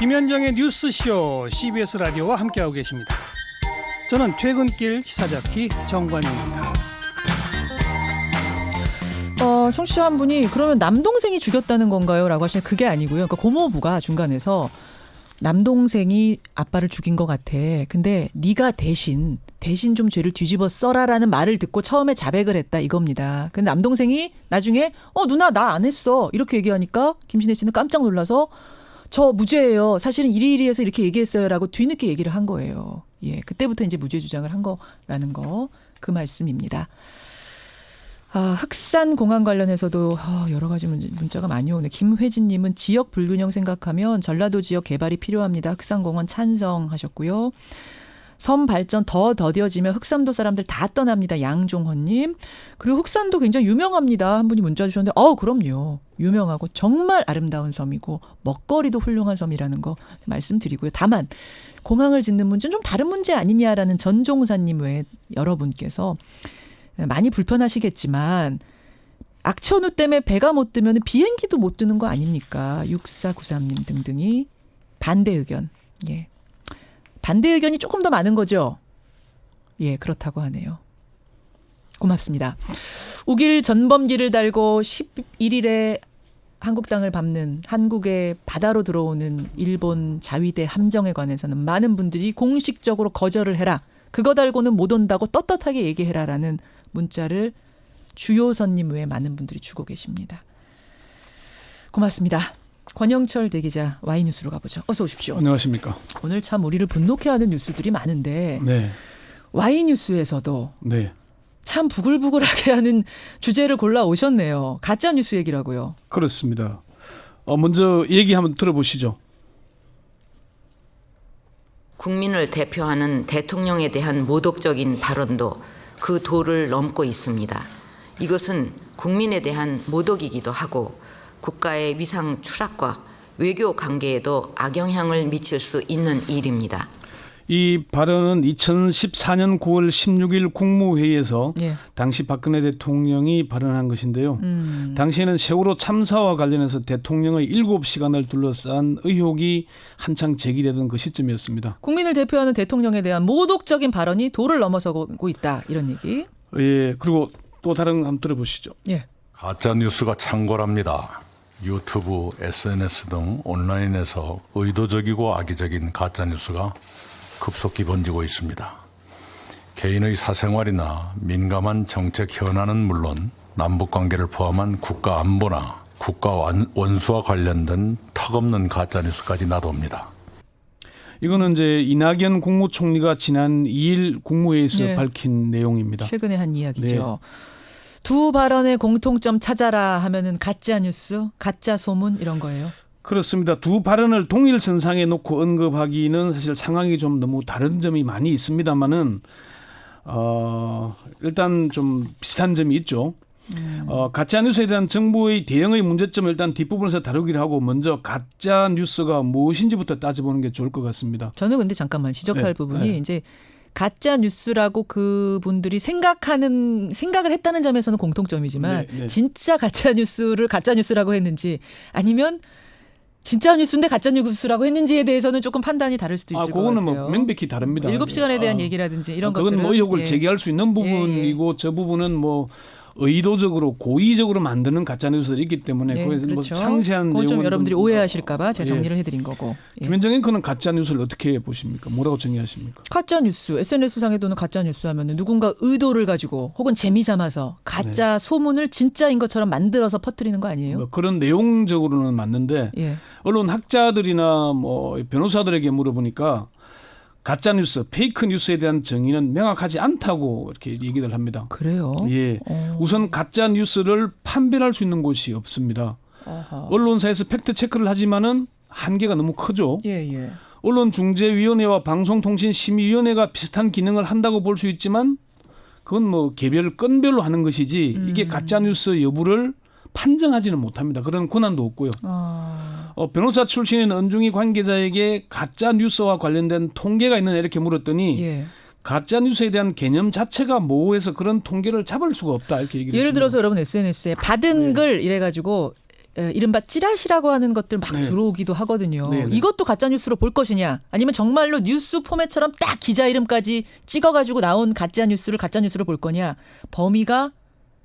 김현정의 뉴스쇼 CBS 라디오와 함께하고 계십니다. 저는 퇴근길 시사자키 정관용입니다. 청취자 한 분이 그러면 남동생이 죽였다는 건가요? 라고 하시는데 그게 아니고요. 그러니까 고모부가 중간에서 남동생이 아빠를 죽인 것 같아. 근데 네가 대신 좀 죄를 뒤집어 써라라는 말을 듣고 처음에 자백을 했다 이겁니다. 근데 남동생이 나중에 누나 나 안 했어 이렇게 얘기하니까 김신혜 씨는 깜짝 놀라서 저 무죄예요. 사실은 이리이리해서 이렇게 얘기했어요라고 뒤늦게 얘기를 한 거예요. 예, 그때부터 이제 무죄 주장을 한 거라는 거 그 말씀입니다. 흑산 공항 관련해서도 여러 가지 문자가 많이 오네. 김회진님은 지역 불균형 생각하면 전라도 지역 개발이 필요합니다. 흑산공원 찬성하셨고요. 섬 발전 더 더뎌지면 흑산도 사람들 다 떠납니다. 양종헌님. 그리고 흑산도 굉장히 유명합니다. 한 분이 문자 주셨는데 그럼요. 유명하고 정말 아름다운 섬이고 먹거리도 훌륭한 섬이라는 거 말씀드리고요. 다만 공항을 짓는 문제는 좀 다른 문제 아니냐라는 전종사님 외에 여러분께서 많이 불편하시겠지만 악천후 때문에 배가 못 뜨면 비행기도 못 뜨는 거 아닙니까? 6493님 등등이 반대 의견. 예. 반대 의견이 조금 더 많은 거죠? 예, 그렇다고 하네요. 고맙습니다. 우길 전범기를 달고 11일에 한국 땅을 밟는 한국의 바다로 들어오는 일본 자위대 함정에 관해서는 많은 분들이 공식적으로 거절을 해라. 그거 달고는 못 온다고 떳떳하게 얘기해라라는 문자를 주요선님 외에 많은 분들이 주고 계십니다. 고맙습니다. 권영철 대기자 Y뉴스로 가보죠. 어서 오십시오. 안녕하십니까. 오늘 참 우리를 분노케 하는 뉴스들이 많은데 네. Y뉴스에서도 네. 참 부글부글하게 하는 주제를 골라 오셨네요. 가짜 뉴스 얘기라고요. 그렇습니다. 먼저 얘기 한번 들어보시죠. 국민을 대표하는 대통령에 대한 모독적인 발언도 그 도를 넘고 있습니다. 이것은 국민에 대한 모독이기도 하고 국가의 위상 추락과 외교 관계에도 악영향을 미칠 수 있는 일입니다. 이 발언은 2014년 9월 16일 국무회의에서 예. 당시 박근혜 대통령이 발언한 것인데요. 당시에는 세월호 참사와 관련해서 대통령의 7시간을 둘러싼 의혹이 한창 제기되던 그 시점이었습니다. 국민을 대표하는 대통령에 대한 모독적인 발언이 도를 넘어서고 있다. 이런 얘기. 예, 그리고 또 다른 거 한번 들어보시죠. 예. 가짜 뉴스가 창궐합니다. 유튜브, SNS 등 온라인에서 의도적이고 악의적인 가짜 뉴스가 급속히 번지고 있습니다. 개인의 사생활이나 민감한 정책 현안은 물론 남북관계를 포함한 국가 안보나 국가 원수와 관련된 턱없는 가짜 뉴스까지 나놉니다. 이거는 이제 이낙연 국무총리가 지난 2일 국무회의에서 네. 밝힌 내용입니다. 최근에 한 이야기죠. 두 발언의 공통점 찾아라 하면은 가짜 뉴스, 가짜 소문 이런 거예요. 그렇습니다. 두 발언을 동일선상에 놓고 언급하기는 사실 상황이 좀 너무 다른 점이 많이 있습니다만은 일단 좀 비슷한 점이 있죠. 가짜 뉴스에 대한 정부의 대응의 문제점을 일단 뒷부분에서 다루기를 하고 먼저 가짜 뉴스가 무엇인지부터 따져보는 게 좋을 것 같습니다. 저는 근데 잠깐만 지적할 네, 부분이 네. 이제 가짜 뉴스라고 그분들이 생각을 했다는 점에서는 공통점이지만 네, 네. 진짜 가짜 뉴스를 가짜 뉴스라고 했는지 아니면 진짜 뉴스인데 가짜 뉴스라고 했는지에 대해서는 조금 판단이 다를 수도 있을 것 그거는 같아요. 뭐 명백히 다릅니다. 7시간에 대한 얘기라든지 이런 그건 것들은 뭐 의혹을 예. 제기할 수 있는 부분이고 저 부분은 뭐 의도적으로 고의적으로 만드는 가짜 뉴스들이 있기 때문에 네, 거기에 뭐 그렇죠. 상세한 그건 좀 내용은 여러분들이 좀 오해하실까 봐 제가 예. 정리를 해드린 거고. 예. 김현정 앵커는 가짜 뉴스를 어떻게 보십니까? 뭐라고 정의하십니까? 가짜 뉴스, SNS상에도는 가짜 뉴스 하면은 누군가 의도를 가지고 혹은 재미 삼아서 가짜 소문을 진짜인 것처럼 만들어서 퍼뜨리는 거 아니에요? 뭐 그런 내용적으로는 맞는데 예. 언론 학자들이나 뭐 변호사들에게 물어보니까 가짜 뉴스, 페이크 뉴스에 대한 정의는 명확하지 않다고 이렇게 얘기를 합니다. 그래요? 예. 우선 가짜 뉴스를 판별할 수 있는 곳이 없습니다. 아하. 언론사에서 팩트 체크를 하지만은 한계가 너무 크죠. 예, 예. 언론중재위원회와 방송통신심의위원회가 비슷한 기능을 한다고 볼 수 있지만 그건 뭐 개별 건별로 하는 것이지 이게 가짜 뉴스 여부를 판정하지는 못합니다. 그런 권한도 없고요. 변호사 출신인 은중이 관계자에게 가짜 뉴스와 관련된 통계가 있느냐 이렇게 물었더니 예. 가짜 뉴스에 대한 개념 자체가 모호해서 그런 통계를 잡을 수가 없다 이렇게 얘기를 예를 했습니다. 들어서 여러분 SNS에 받은 글 이래가지고 이른바 찌라시라고 하는 것들 막 네. 들어오기도 하거든요. 네, 네. 이것도 가짜뉴스로 볼 것이냐 아니면 정말로 뉴스 포맷처럼 딱 기자 이름까지 찍어가지고 나온 가짜뉴스를 가짜뉴스로 볼 거냐 범위가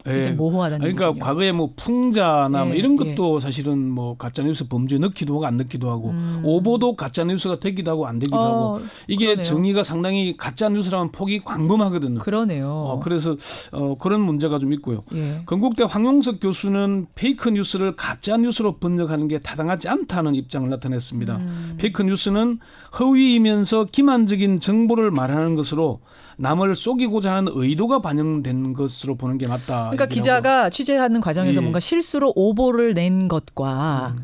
이제 모호하다는 그러니까 얘기군요. 과거에 뭐 풍자나 뭐 예, 이런 것도 사실은 뭐 가짜뉴스 범죄에 넣기도 하고 안 넣기도 하고 오보도 가짜뉴스가 되기도 하고 안 되기도 하고 이게 그러네요. 정의가 상당히 가짜뉴스라는 폭이 광범하거든요. 그러네요. 그래서 그런 문제가 좀 있고요. 예. 건국대 황용석 교수는 페이크 뉴스를 가짜 뉴스로 번역하는 게 타당하지 않다는 입장을 나타냈습니다. 페이크 뉴스는 허위이면서 기만적인 정보를 말하는 것으로 남을 속이고자 하는 의도가 반영된 것으로 보는 게 맞다. 그러니까 기자가 취재하는 과정에서 예. 뭔가 실수로 오보를 낸 것과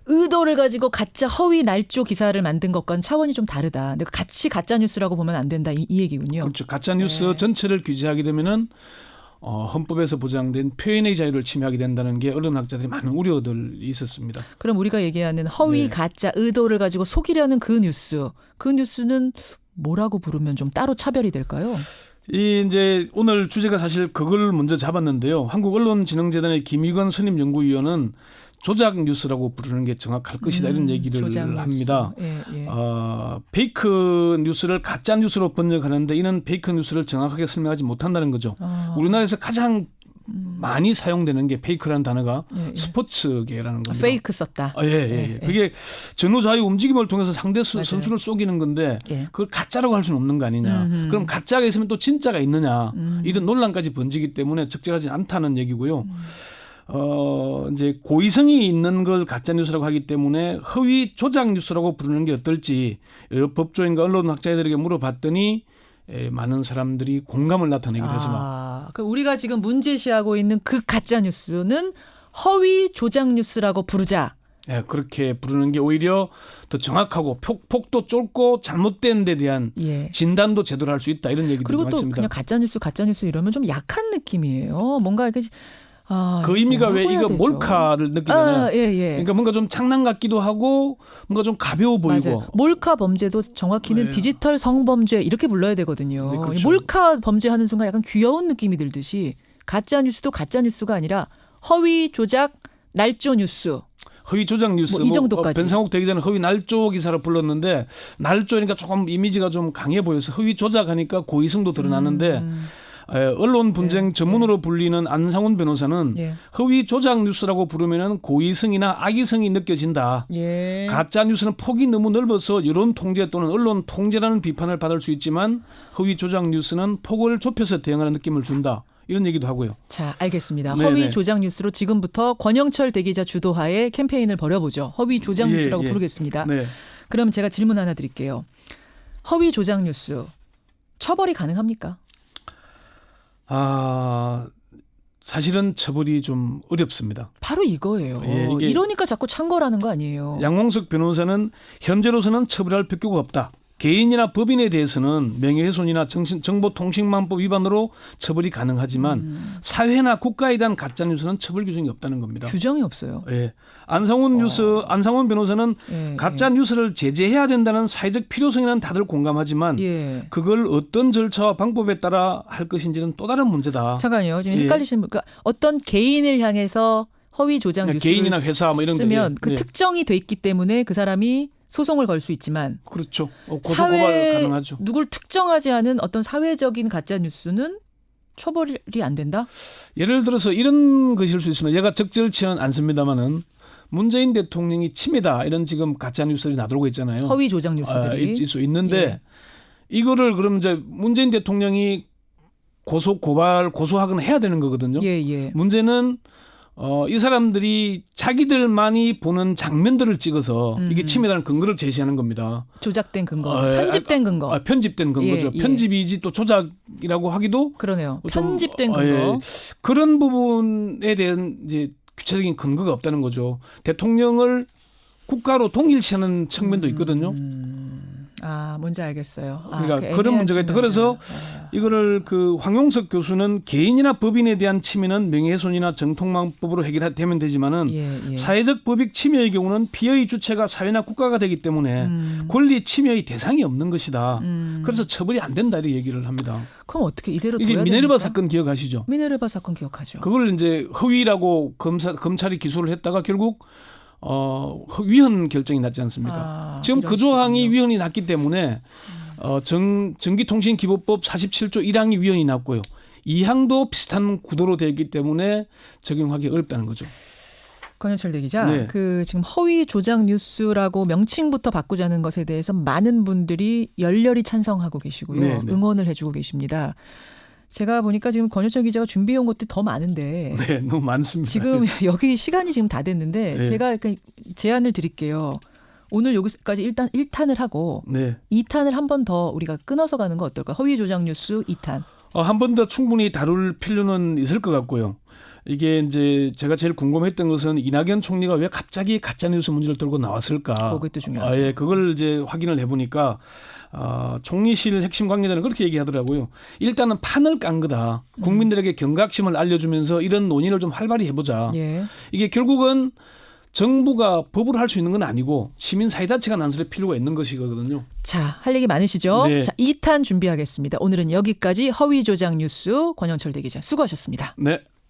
의도를 가지고 가짜 허위 날조 기사를 만든 것과는 차원이 좀 다르다. 근데 같이 가짜 뉴스라고 보면 안 된다 이 얘기군요. 그렇죠. 가짜 뉴스 네. 전체를 규제하게 되면은 헌법에서 보장된 표현의 자유를 침해하게 된다는 게 언론학자들이 많은 우려들이 있었습니다. 그럼 우리가 얘기하는 허위 네. 가짜 의도를 가지고 속이려는 그 뉴스는 뭐라고 부르면 좀 따로 차별이 될까요? 이제 오늘 주제가 사실 그걸 먼저 잡았는데요. 한국언론진흥재단의 김익원 선임연구위원은 조작 뉴스라고 부르는 게 정확할 것이다 이런 얘기를 조작 뉴스. 합니다. 예, 예. 페이크 뉴스를 가짜 뉴스로 번역하는데 이는 페이크 뉴스를 정확하게 설명하지 못한다는 거죠. 우리나라에서 가장 많이 사용되는 게 페이크라는 단어가 예, 예. 스포츠계라는 겁니다. 페이크 썼다. 예. 예. 그게 전후좌우 움직임을 통해서 상대 맞아요. 선수를 속이는 건데 예. 그걸 가짜라고 할 수는 없는 거 아니냐. 그럼 가짜가 있으면 또 진짜가 있느냐. 이런 논란까지 번지기 때문에 적절하지 않다는 얘기고요. 이제 고의성이 있는 걸 가짜 뉴스라고 하기 때문에 허위 조작 뉴스라고 부르는 게 어떨지 법조인과 언론학자들에게 물어봤더니 많은 사람들이 공감을 나타내기도 했습니다. 그러니까 우리가 지금 문제시하고 있는 그 가짜 뉴스는 허위 조작 뉴스라고 부르자. 예, 그렇게 부르는 게 오히려 더 정확하고 폭도 좁고 잘못된 데 대한 예. 진단도 제대로 할 수 있다 이런 얘기도 그리고 또 많습니다. 그냥 가짜 뉴스 이러면 좀 약한 느낌이에요. 뭔가 이렇게 그 의미가 왜 뭐라고 해야 이거 되죠? 몰카를 느끼느냐. 예. 그러니까 뭔가 좀 장난 같기도 하고 뭔가 좀 가벼워 보이고. 맞아요. 몰카 범죄도 정확히는 네. 디지털 성범죄 이렇게 불러야 되거든요. 네, 그렇죠. 몰카 범죄하는 순간 약간 귀여운 느낌이 들듯이 가짜 뉴스도 가짜 뉴스가 아니라 허위 조작 날조 뉴스. 허위 조작 뉴스. 뭐이 정도까지. 변상욱 대기자는 허위 날조 기사를 불렀는데 날조니까 조금 이미지가 좀 강해 보여서 허위 조작하니까 고의성도 드러나는데 언론 분쟁 전문으로 불리는 안상훈 변호사는 예. 허위 조작 뉴스라고 부르면은 고의성이나 악의성이 느껴진다. 예. 가짜 뉴스는 폭이 너무 넓어서 여론 통제 또는 언론 통제라는 비판을 받을 수 있지만 허위 조작 뉴스는 폭을 좁혀서 대응하는 느낌을 준다. 이런 얘기도 하고요. 자, 알겠습니다. 네네. 허위 조작 뉴스로 지금부터 권영철 대기자 주도하에 캠페인을 벌여보죠. 허위 조작 예, 뉴스라고 예. 부르겠습니다. 네. 그럼 제가 질문 하나 드릴게요. 허위 조작 뉴스 처벌이 가능합니까? 사실은 처벌이 좀 어렵습니다. 바로 이거예요. 예, 이게 이러니까 자꾸 창궐하는 거 아니에요. 양홍석 변호사는 현재로서는 처벌할 필요가 없다. 개인이나 법인에 대해서는 명예훼손이나 정보통신망법 위반으로 처벌이 가능하지만 사회나 국가에 대한 가짜뉴스는 처벌 규정이 없다는 겁니다. 규정이 없어요. 예. 안상훈 변호사는 예, 가짜 뉴스를 제재해야 된다는 사회적 필요성에는 다들 공감하지만 예. 그걸 어떤 절차와 방법에 따라 할 것인지는 또 다른 문제다. 잠깐요. 지금 예. 헷갈리시는 분. 그러니까 어떤 개인을 향해서 허위 조작 그러니까 뉴스를 개인이나 회사 뭐 이런 데, 쓰면 예. 그 예. 특정이 돼 있기 때문에 그 사람이 소송을 걸 수 있지만 그렇죠. 고소고발 가능하죠. 누굴 특정하지 않은 어떤 사회적인 가짜 뉴스는 처벌이 안 된다? 예를 들어서 이런 것일 수 있습니다. 얘가 적절치는 않습니다만은 문재인 대통령이 침해다 이런 지금 가짜 뉴스들이 나돌고 있잖아요. 허위 조작 뉴스들이 있을 수 있는데 예. 이거를 그럼 이제 문재인 대통령이 고소하거나 해야 되는 거거든요. 예. 문제는 이 사람들이 자기들만이 보는 장면들을 찍어서 이게 침해라는 근거를 제시하는 겁니다. 조작된 근거, 편집된 근거. 편집된 근거죠. 예. 편집이지 또 조작이라고 하기도 그러네요. 좀, 편집된 근거. 예. 그런 부분에 대한 이제 구체적인 근거가 없다는 거죠. 대통령을 국가로 동일시하는 측면도 있거든요. 뭔지 알겠어요. 그러니까 그 그런 문제가 있다. 그래서 이거를 그 황용석 교수는 개인이나 법인에 대한 침해는 명예훼손이나 정통망법으로 해결되면 되지만은 예. 사회적 법익 침해의 경우는 피해의 주체가 사회나 국가가 되기 때문에 권리 침해의 대상이 없는 것이다. 그래서 처벌이 안 된다 이렇게 얘기를 합니다. 그럼 어떻게 이대로 이게 둬야 미네르바 됩니까? 사건 기억하시죠? 미네르바 사건 기억하죠. 그걸 이제 허위라고 검찰이 기소를 했다가 결국 위헌 결정이 났지 않습니까? 지금 이런 그 조항이 식군요. 위헌이 났기 때문에 전기통신기본법 47조 1항이 위헌이 났고요. 2항도 비슷한 구도로 되어 있기 때문에 적용하기 어렵다는 거죠. 권영철 대기자, 네. 그 지금 허위 조작 뉴스라고 명칭부터 바꾸자는 것에 대해서 많은 분들이 열렬히 찬성하고 계시고요. 네. 응원을 해주고 계십니다. 제가 보니까 지금 권영철 기자가 준비해온 것들이 더 많은데 네, 너무 많습니다. 지금 여기 시간이 지금 다 됐는데 네. 제가 제안을 드릴게요. 오늘 여기까지 일단 1탄을 하고 네. 2탄을 한 번 더 우리가 끊어서 가는 거 어떨까? 허위 조작 뉴스 2탄. 한 번 더 충분히 다룰 필요는 있을 것 같고요. 이게 이제 제가 제일 궁금했던 것은 이낙연 총리가 왜 갑자기 가짜뉴스 문제를 들고 나왔을까? 그것도 중요하죠. 예, 그걸 이제 확인을 해보니까 총리실 핵심 관계자는 그렇게 얘기하더라고요. 일단은 판을 깐 거다. 국민들에게 경각심을 알려주면서 이런 논의를 좀 활발히 해보자. 예. 이게 결국은 정부가 법으로 할 수 있는 건 아니고 시민 사회 자체가 나설 필요가 있는 것이거든요. 자, 할 얘기 많으시죠? 네. 자, 2탄 준비하겠습니다. 오늘은 여기까지 허위 조작 뉴스 권영철 대기자 수고하셨습니다. 네.